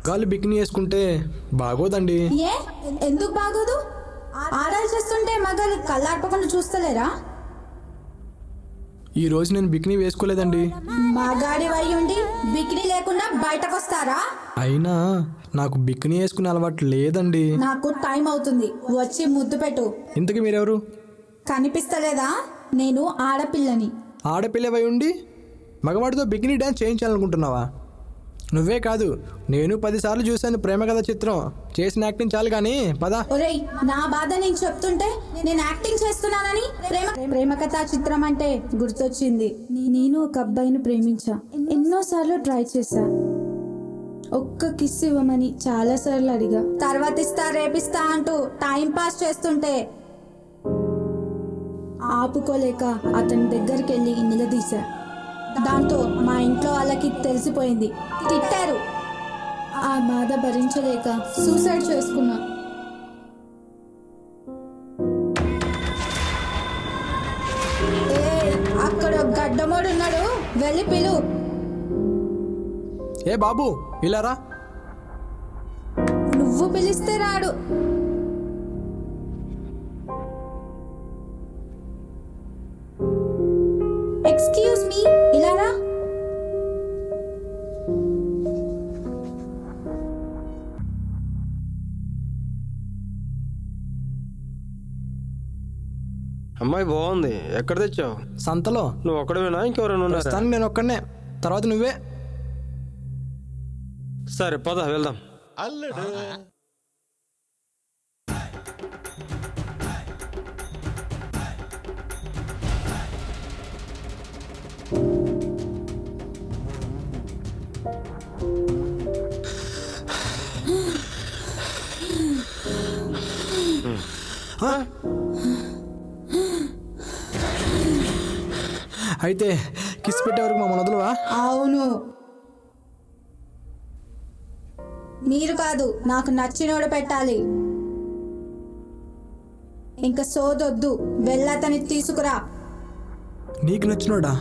మగాళ్ళు బికినీ వేసుకుంటే బాగోదండి. ఏ ఎందుకు బాగోదు? ఆడాలు చేస్తుంటే మగాళ్ళు కళ్ళార్పకుండా చూస్తలేరా? ఈ రోజు నేను బికినీ వేసుకోలేదండి. మగాడి వై ఉండి బికినీ లేకుండా బయటకు వస్తారా? అయినా నాకు బికినీ వేసుకునే అలవాటు లేదండి. నాకు టైం అవుతుంది, వచ్చి ముద్దు పెట్టు. ఇంతకీ మీరెవరు? కనిపిస్తలేదా? నేను ఆడపిల్లని. ఆడపిల్లవై ఉండి మగవాడితో బికినీ డ్యాన్స్ చేయించాలనుకుంటున్నావా? నువ్వే కాదు, నేను 10 సార్లు చూశాను ప్రేమ కథ చిత్రం. చేసిన యాక్టింగ్ చాలు కానీ పద. ఒరేయ్, నా బాధ నేను చెప్తుంటే నేను యాక్టింగ్ చేస్తున్నానని ప్రేమ కథా చిత్రం అంటే గుర్తొచ్చింది. నేను ఒక అబ్బాయిని ప్రేమించా, ఎన్నోసార్లు ట్రై చేశా. ఒక్క కిస్ ఇవ్వమని చాలా సార్లు అడిగా. తర్వాత ఇస్తా రేపిస్తా అంటూ టైం పాస్ చేస్తుంటే ఆపుకోలేక అతని దగ్గరికి వెళ్ళి నిలదీశా. దాంతో మా ఇంట్లో వాళ్ళకి తెలిసిపోయింది, తిట్టారు. ఆ బాధ భరించలేక సూసైడ్ చేసుకున్నా. అక్కడ గడ్డమోడు ఉన్నాడు, వెళ్ళి పిలు. ఏ బాబు ఇలా రా. నువ్వు పిలిస్తే రాడు. ఎక్స్క్యూజ్ మీ, ఇలా రా. అమ్మాయి బాగుంది. ఎక్కడ తెచ్చావు? సంతలో. నువ్వు ఒక్కడవేనా, ఇంకెవరైనా ఉన్నారా? ప్రస్తుతానికి నేను ఒక్కడనే, తర్వాత నువ్వే. సరే పద వెళ్దాం. అల్లుడు అయితే కిస్ పెట్టే వరకు మమ్మల్ని వదలవా? అవును, మీరు కాదు, నాకు నచ్చినోడు పెట్టాలి. ఇంకా సోదొద్దు, వెళ్ళతని తీసుకురా. నీకు నచ్చినోడా?